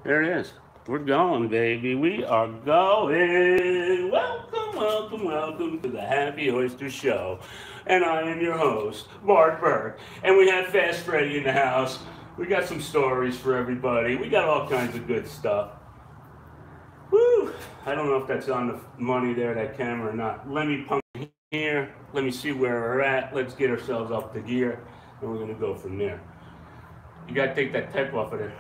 There it is. We're going, baby. We are going. Welcome, welcome, welcome to the Happy Oyster Show. And I am your host, Bart Burke. And we have Fast Freddy in the house. We got some stories for everybody. We got all kinds of good stuff. Woo! I don't know if that's on the money there, that camera or not. Let me pump here. Let me see where we're at. Let's get ourselves up to gear. And we're going to go from there. You got to take that tape off of there.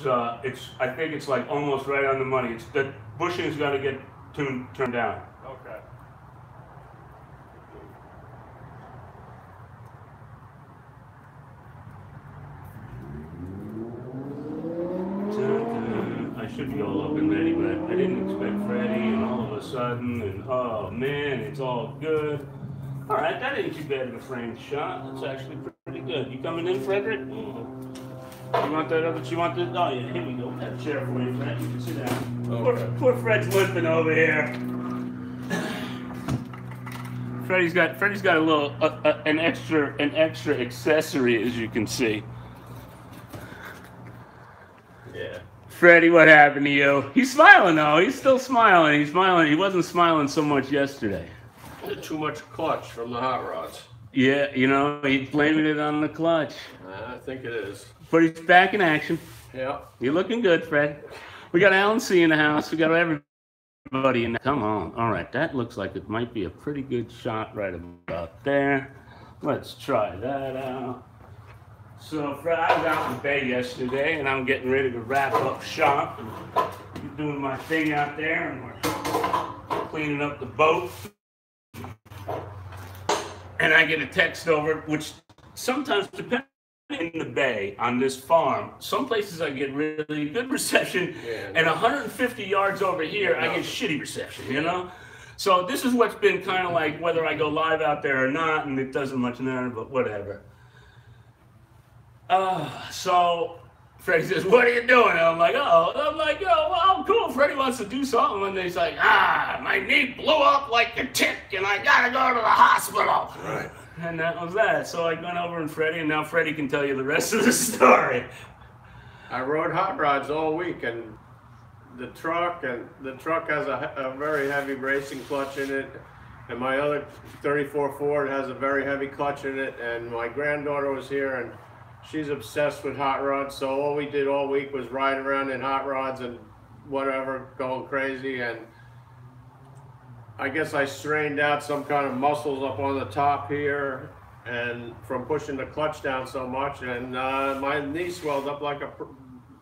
I think it's like almost right on the money. It's the bushing's got to get turned down. Okay. I should be all up and ready, but I didn't expect Freddy, and all of a sudden, and oh man, it's all good. All right, that ain't too bad of a framed shot. That's actually pretty good. You coming in, Frederick? You want that other? You want this? Oh yeah, here we go. That chair for you, Fred. You can sit down. Okay. Poor Fred's limping over here. Freddy's got a little an extra accessory, as you can see. Yeah. Freddy, what happened to you? He's smiling though. He's still smiling. He's smiling. He wasn't smiling so much yesterday. Too much clutch from the hot rods. Yeah, you know, he's blaming it on the clutch. I think it is. But he's back in action. Yeah. You're looking good, Fred. We got Alan C in the house. We got everybody in there. Come on. All right, that looks like it might be a pretty good shot right about there. Let's try that out. So, Fred, I was out in the bay yesterday, and I'm getting ready to wrap up shop. And doing my thing out there, and we're cleaning up the boat. And I get a text over, which sometimes, depending in the bay on this farm, some places I get really good reception, and 150 yards over here, I get shitty reception, you know? So this is what's been kind of like whether I go live out there or not, and it doesn't much matter, but whatever. So Freddy says, "What are you doing?" And I'm like, well, cool. Freddy wants to do something, and he's like, my knee blew up like a tick, and I gotta go to the hospital. Right. And that was that. So I went over and Freddy, and now Freddy can tell you the rest of the story. I rode hot rods all week, and the truck has a very heavy racing clutch in it, and my other 34 Ford has a very heavy clutch in it, and my granddaughter was here, and she's obsessed with hot rods, so all we did all week was ride around in hot rods and whatever, going crazy, and I guess I strained out some kind of muscles up on the top here, and from pushing the clutch down so much, and my knee swelled up like a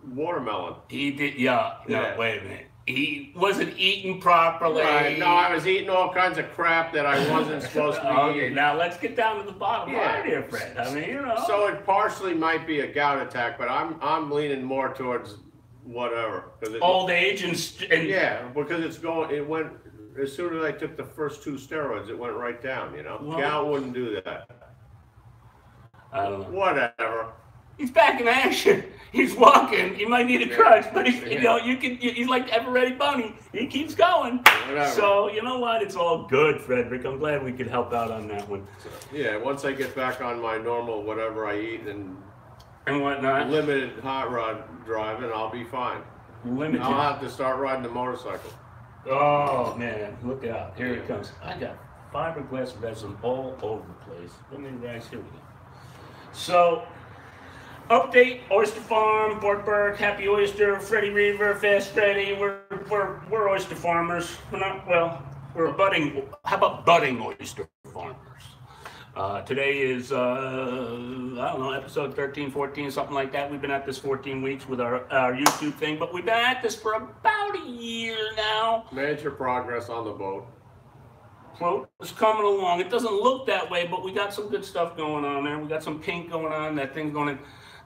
watermelon. He did, yeah. No, wait a minute. He wasn't eating properly. Right. No, I was eating all kinds of crap that I wasn't supposed to be Okay, eating. now let's get down to the bottom line here, Fred. I mean, you know. So it partially might be a gout attack, but I'm leaning more towards whatever. Old age and yeah, because it went, as soon as I took the first 2 steroids, it went right down, you know. Well, Gout wouldn't do that. I don't know. Whatever. He's back in action. He's walking. He might need a crutch, but he's, you know, he's like Ever-Ready Bunny. He keeps going. Whatever. So, you know what? It's all good, Frederick. I'm glad we could help out on that one. Yeah, once I get back on my normal whatever I eat and whatnot. limited hot rod driving, I'll be fine. Limited. I'll have to start riding the motorcycle. Oh, man. Look out. Here it comes. I got fiberglass resin all over the place. Let me guys, here we go. So, update, Oyster Farm, Bortberg, Happy Oyster, Freddy Reaver, Fast Freddy. We're oyster farmers. We're not, well, we're budding, how about budding oyster farmers? Today is, I don't know, episode 13, 14, something like that. We've been at this 14 weeks with our YouTube thing, but we've been at this for about a year now. Major progress on the boat. Float is coming along. It doesn't look that way, but we got some good stuff going on there. We got some paint going on, that thing's going in.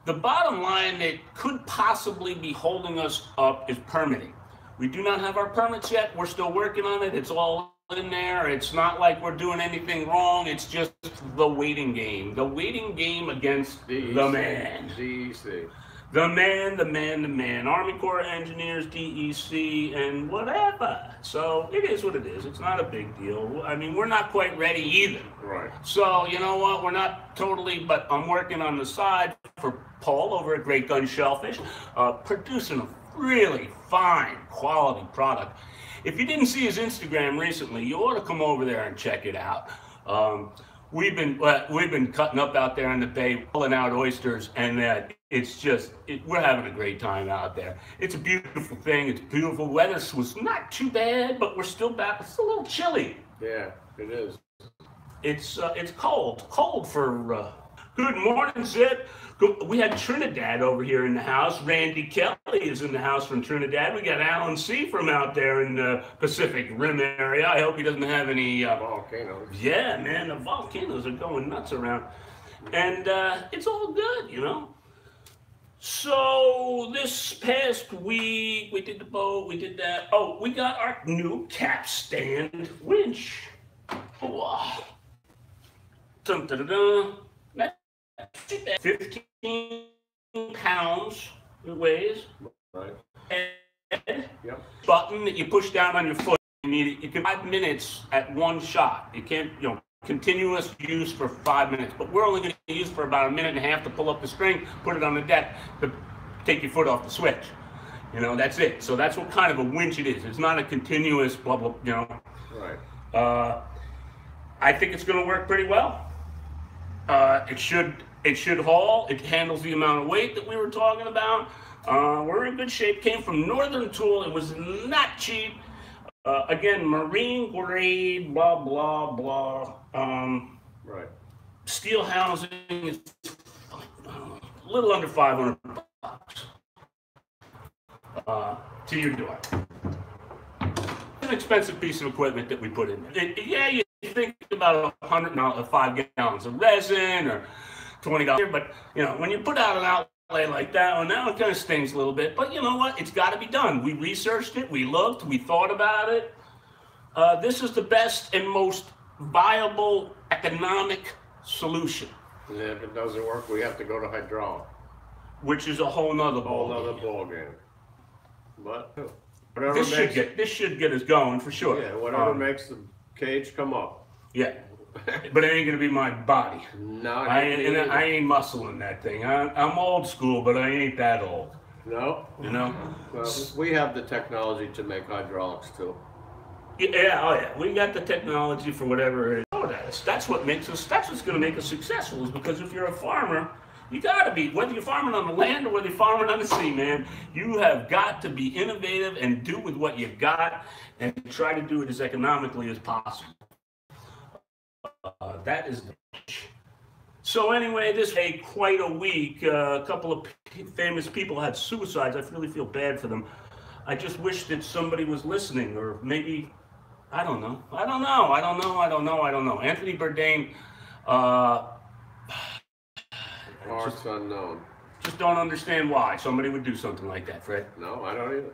The bottom line that could possibly be holding us up is permitting. We do not have our permits yet. We're still working on it. It's all in there. It's not like we're doing anything wrong. It's just the waiting game. The waiting game against the man. DEC. The man, the man, the man. Army Corps of Engineers, DEC, and whatever. So it is what it is. It's not a big deal. I mean, we're not quite ready either. Right. So, you know what? We're not totally, but I'm working on the side for Paul over at Great Gun Shellfish, producing a really fine quality product. If you didn't see his Instagram recently, you ought to come over there and check it out. We've been cutting up out there in the bay, pulling out oysters, and it's just we're having a great time out there. It's a beautiful thing. It's beautiful. Weather was not too bad, but we're still back. It's a little chilly. Yeah, it is. It's cold for. Good morning, Zip. We had Trinidad over here in the house. Randy Kelly is in the house from Trinidad. We got Alan C. from out there in the Pacific Rim area. I hope he doesn't have any volcanoes. Yeah, man, the volcanoes are going nuts around. And it's all good, you know. So this past week, we did the boat, we did that. Oh, we got our new capstand winch. Wow. Dun-dun-dun-dun. 15 pounds it weighs. Right. And yep. Button that you push down on your foot. You need it. 5 minutes at one shot. You can't, continuous use for 5 minutes. But we're only going to use for about a minute and a half to pull up the string, put it on the deck, to take your foot off the switch. That's it. So that's what kind of a winch it is. It's not a continuous blah blah. Right. I think it's going to work pretty well. It should haul. It handles the amount of weight that we were talking about. We're in good shape. Came from Northern Tool. It was not cheap. Again, marine grade, blah, blah, blah. Right. Steel housing is a little under $500 to your door. An expensive piece of equipment that we put in there. You think about 5 gallons of resin or $20, but when you put out an outlay like that one, now it kind of stings a little bit. But you know what? It's got to be done. We researched it, we looked, we thought about it. This is the best and most viable economic solution. And if it doesn't work, we have to go to hydraulic, which is a whole nother ball game. But this should get us going for sure. Yeah, whatever makes the cage come up. Yeah, but it ain't gonna be my body. No, I ain't muscling that thing. I'm old school, but I ain't that old. No. Well, we have the technology to make hydraulics too. Yeah, we got the technology for whatever it is. That's what makes us. That's what's gonna make us successful. Is because if you're a farmer, you gotta be, whether you're farming on the land or whether you're farming on the sea, man, you have got to be innovative and do with what you got and try to do it as economically as possible. That is the So anyway, this was quite a week. A couple of famous people had suicides. I really feel bad for them. I just wish that somebody was listening, or maybe, I don't know. Anthony Bourdain, Parts unknown. Just don't understand why somebody would do something like that, Fred. No, I don't either.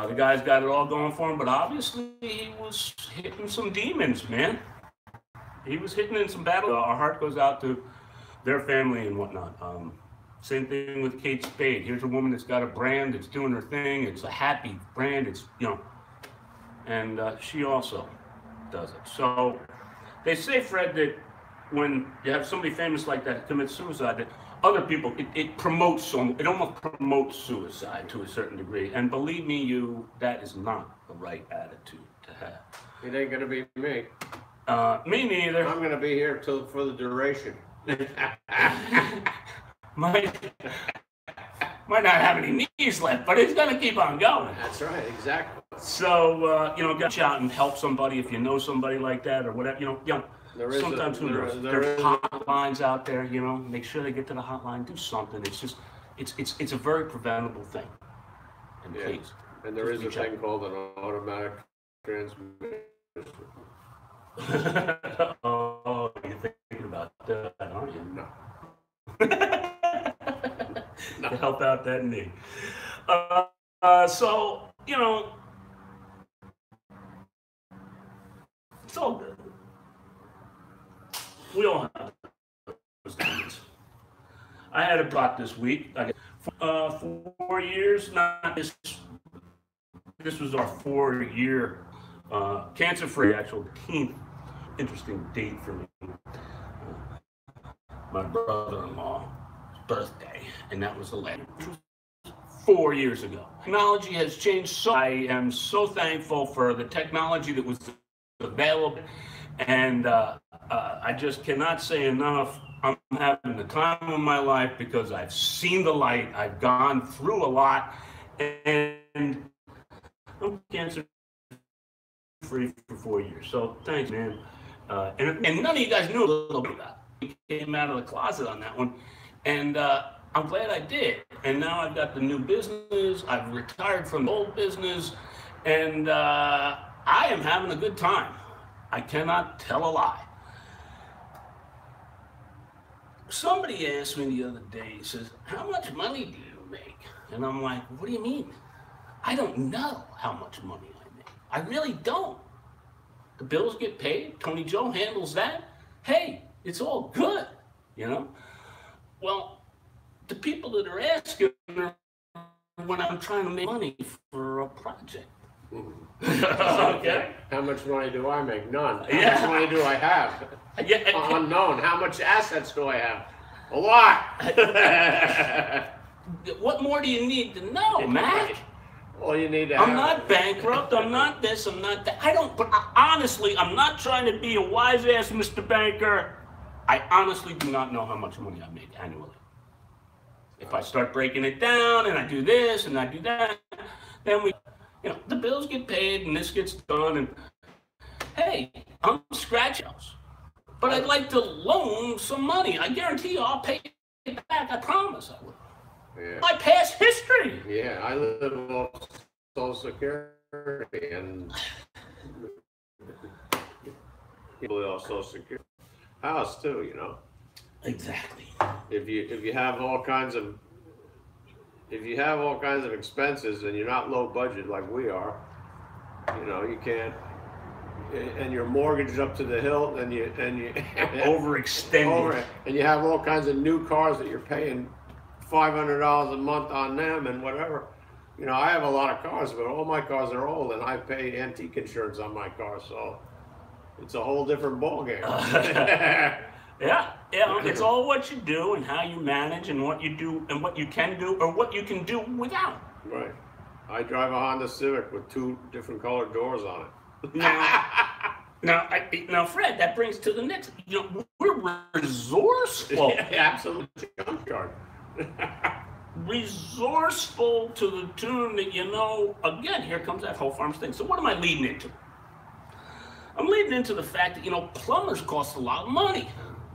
The guy's got it all going for him, but obviously he was hitting some demons, man. He was hitting in some battle. Our heart goes out to their family and whatnot. Same thing with Kate Spade. Here's a woman that's got a brand that's doing her thing. It's a happy brand. It's, and she also does it. So they say, Fred, that when you have somebody famous like that commit suicide, that other people, it promotes, it almost promotes suicide to a certain degree. And believe me, that is not the right attitude to have. It ain't gonna be me. Me neither. I'm gonna be here for the duration. might not have any knees left, but it's gonna keep on going. That's right, exactly. So get out and help somebody if you know somebody like that or whatever. Sometimes there's hotlines out there. Make sure they get to the hotline. Do something. It's just it's a very preventable thing. And please. And there is a thing called an automatic transmission. Oh, you're thinking about that, aren't you? No. To help out that knee. So, it's all good. We all have those things. I had it brought this week. 4 years. Not this. This was our 4 year cancer-free, actual 18th. Interesting date for me. My brother-in-law's birthday, and that was the last 4 years ago. Technology has changed so. I am so thankful for the technology that was available, and I just cannot say enough. I'm having the time of my life because I've seen the light. I've gone through a lot, and I'm cancer free for 4 years. So thanks, man. And none of you guys knew a little bit about it. We came out of the closet on that one, and I'm glad I did. And now I've got the new business. I've retired from the old business, and I am having a good time. I cannot tell a lie. Somebody asked me the other day, he says, how much money do you make? And I'm like, what do you mean? I don't know how much money I make. I really don't. The bills get paid. Tony Joe handles that. Hey, it's all good, you know? Well, the people that are asking are when I'm trying to make money for a project. Okay. How much money do I make? None. How much money do I have? Unknown. How much assets do I have? A lot. What more do you need to know, Mac? Well, you need to I'm not bankrupt. I'm not this. I'm not that. But honestly, I'm not trying to be a wise ass Mr. Banker. I honestly do not know how much money I make annually. If I start breaking it down and I do this and I do that, then the bills get paid and this gets done. And hey, I'm scratching those. But I'd like to loan some money. I guarantee you I'll pay it back. I promise I will. Yeah. My past history. Yeah, I live off Social Security and people off Social Security. House too, you know. Exactly. If you have all kinds of expenses and you're not low budget like we are, you can't. And your mortgage is up to the hilt, and you overextended, and you have all kinds of new cars that you're paying $500 a month on them and whatever. I have a lot of cars, but all my cars are old, and I pay antique insurance on my car, so it's a whole different ballgame. Yeah, it's all what you do and how you manage and what you do and what you can do or what you can do without. Right. I drive a Honda Civic with 2 different colored doors on it. Now, Fred, that brings to the next. We're resourceful. Yeah, absolutely. Resourceful to the tune that again, here comes that whole farms thing. So what am I leading into? I'm leading into the fact that plumbers cost a lot of money.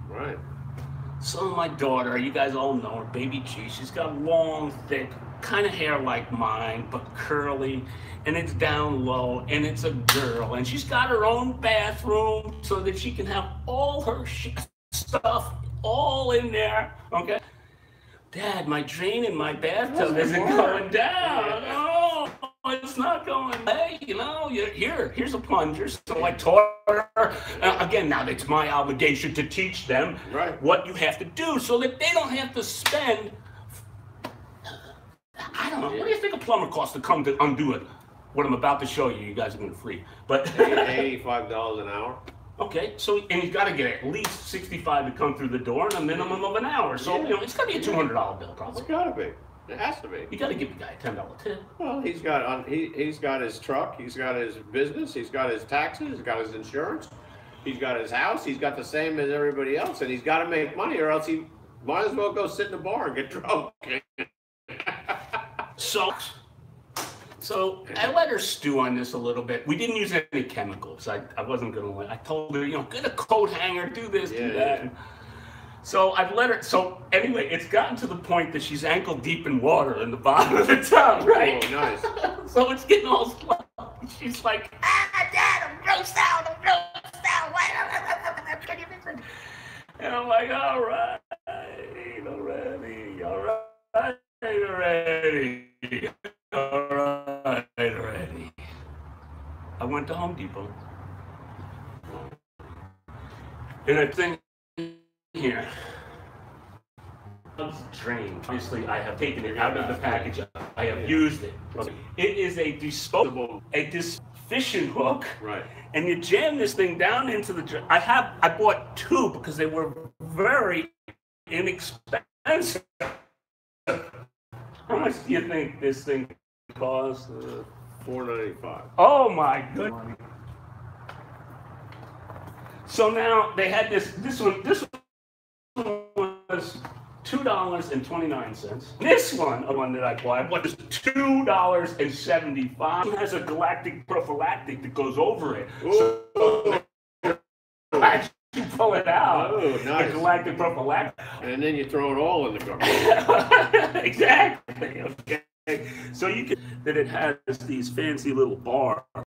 Right. So my daughter, you guys all know her, Baby G, she's got long, thick, kind of hair like mine, but curly, and it's down low, and it's a girl, and she's got her own bathroom so that she can have all her stuff all in there, okay? Dad, my drain in my bathtub isn't going down. Oh, it's not going. Hey, here's a plunger. So I taught her. Again, now it's my obligation to teach them what you have to do so that they don't have to spend. I don't know. What do you think a plumber costs to come to undo it? What I'm about to show you, you guys are going to free. But $85 an hour. Okay, and he's got to get at least 65 to come through the door and a minimum of an hour. So, it's got to be a $200 bill, probably. It's got to be. It has to be. You got to give the guy a $10 tip. Well, he's got his truck, he's got his business, he's got his taxes, he's got his insurance, he's got his house, he's got the same as everybody else, and he's got to make money, or else he might as well go sit in a bar and get drunk. So I let her stew on this a little bit. We didn't use any chemicals. I wasn't going to. I told her, get a coat hanger, do this, do that. Yeah. So I've let her. So anyway, it's gotten to the point that she's ankle deep in water in the bottom of the tub, right? Oh, nice. So it's getting all slow. She's like, Dad, I'm grossed out. And I'm like, all right, already. I went to Home Depot. And I think here, drain. Obviously, I have taken it out of the package. I have used it. It is a disposable, fishing hook. Right. And you jam this thing down into the drain. I bought two because they were very inexpensive. How much do you think this thing cost? $4.95. Oh my goodness. So now they had this one was $2.29. This one, the one that I bought, was $2.75. It has a galactic prophylactic that goes over it. So as you pull it out, nice. the galactic prophylactic. And then you throw it all in the garbage. Exactly. Okay. So you can that it has these fancy little bars.